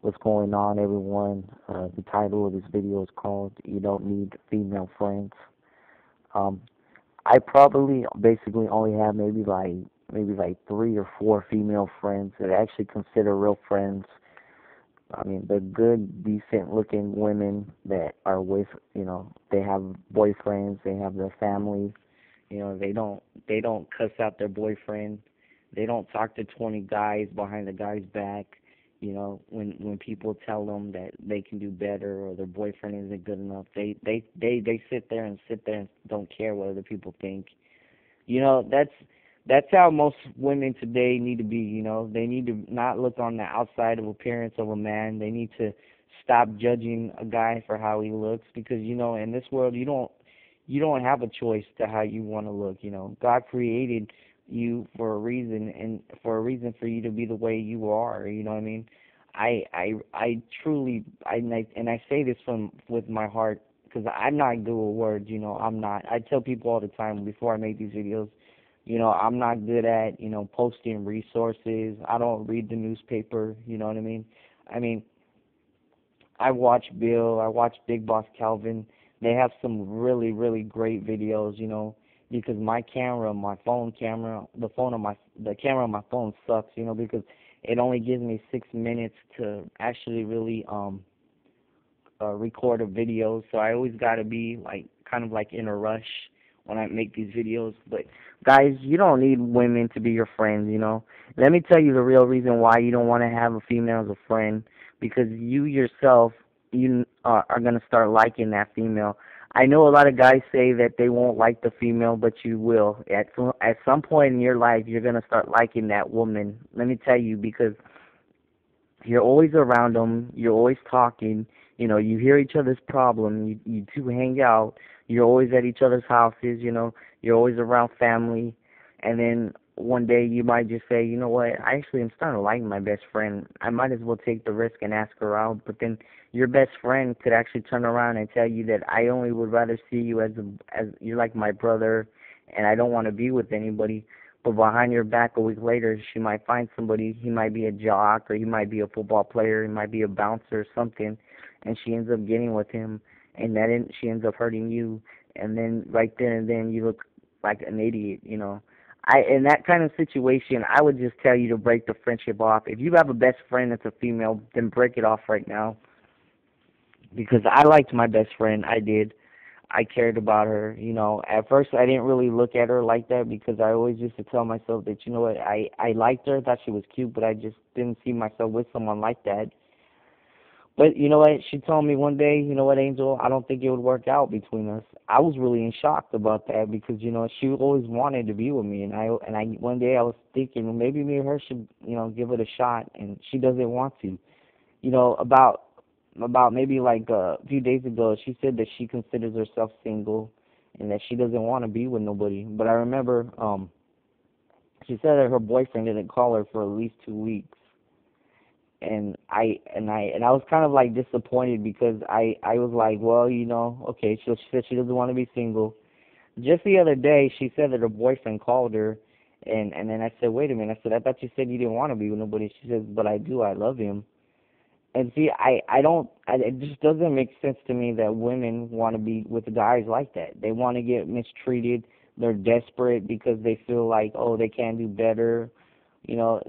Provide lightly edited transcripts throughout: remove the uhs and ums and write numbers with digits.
What's going on, everyone? The title of this video is called "You Don't Need Female Friends." Um, I probably basically only have maybe like 3 or 4 female friends that I actually consider real friends. I mean, they're good, decent-looking women that are with, they have boyfriends, they have their family. They don't cuss out their boyfriend. They don't talk to 20 guys behind the guy's back. When people tell them that they can do better or their boyfriend isn't good enough, they sit there and don't care what other people think. That's how most women today need to be. They need to not look on the outside of appearance of a man. They need to stop judging a guy for how he looks, because in this world you don't have a choice to how you want to look. God created you for a reason, and for a reason for you to be the way you are. You know what I mean? I truly, and I say this from with my heart, because I'm not good with words. I'm not. I tell people all the time before I make these videos. I'm not good at posting resources. I don't read the newspaper. You know what I mean? I mean, I watch Bill, I watch Big Boss Calvin. They have some really, really great videos, because my camera, my phone camera, the camera on my phone sucks, because it only gives me 6 minutes to actually really record a video. So I always got to be like kind of like in a rush when I make these videos. But guys, you don't need women to be your friends. Let me tell you the real reason why you don't want to have a female as a friend, because you yourself, are going to start liking that female. I know a lot of guys say that they won't like the female, but you will. At some point in your life, you're going to start liking that woman. Let me tell you, because you're always around them. You're always talking. You hear each other's problem. You two hang out. You're always at each other's houses. You're always around family. And then one day you might just say, you know what? I actually am starting to like my best friend. I might as well take the risk and ask her out. But then your best friend could actually turn around and tell you that I only would rather see you as you're like my brother, and I don't want to be with anybody. But behind your back, a week later, she might find somebody. He might be a jock, or he might be a football player. He might be a bouncer or something, and she ends up getting with him, and she ends up hurting you. And then right then and then, you look like an idiot. In that kind of situation, I would just tell you to break the friendship off. If you have a best friend that's a female, then break it off right now. Because I liked my best friend, I did. I cared about her. At first I didn't really look at her like that, because I always used to tell myself that, what, I liked her, thought she was cute, but I just didn't see myself with someone like that. But you know what? She told me one day, you know what, Angel, I don't think it would work out between us. I was really in shock about that, because she always wanted to be with me, and I one day I was thinking, well, maybe me and her should, give it a shot, and she doesn't want to. About maybe like a few days ago, she said that she considers herself single and that she doesn't want to be with nobody. But I remember she said that her boyfriend didn't call her for at least 2 weeks, and I was kind of like disappointed, because I was like, well, okay, so she said she doesn't want to be single. Just the other day, she said that her boyfriend called her, and then I said, wait a minute. I said, I thought you said you didn't want to be with nobody. She says, but I do. I love him. And see, I don't, it just doesn't make sense to me that women want to be with guys like that. They want to get mistreated. They're desperate because they feel like, oh, they can do better.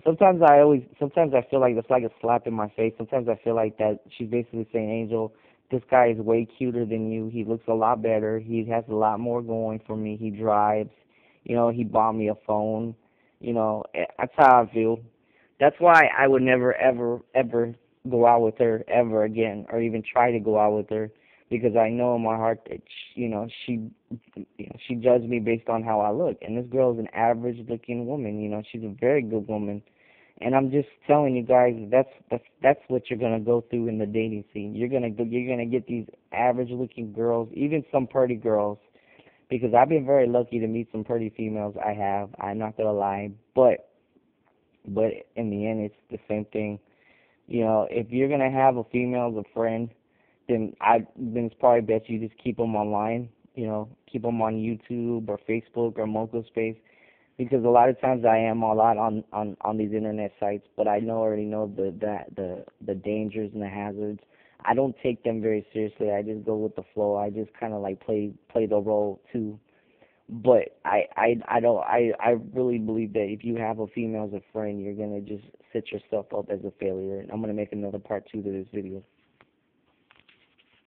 Sometimes I feel like it's like a slap in my face. Sometimes I feel like that she's basically saying, Angel, this guy is way cuter than you. He looks a lot better. He has a lot more going for me. He drives. He bought me a phone. That's how I feel. That's why I would never, ever, ever go out with her ever again, or even try to go out with her, because I know in my heart that she judged me based on how I look, and this girl is an average-looking woman. She's a very good woman, and I'm just telling you guys, that's what you're gonna go through in the dating scene. You're gonna get these average-looking girls, even some pretty girls, because I've been very lucky to meet some pretty females. I have. I'm not gonna lie, but in the end, it's the same thing. If you're gonna have a female as a friend, then it's probably best you just keep them online. Keep them on YouTube or Facebook or Moco Space. because a lot of times I am a lot on these internet sites, but I know already know the dangers and the hazards. I don't take them very seriously. I just go with the flow. I just kind of like play the role too. But I don't I really believe that if you have a female as a friend, you're gonna just set yourself up as a failure. And I'm gonna make another part 2 to this video.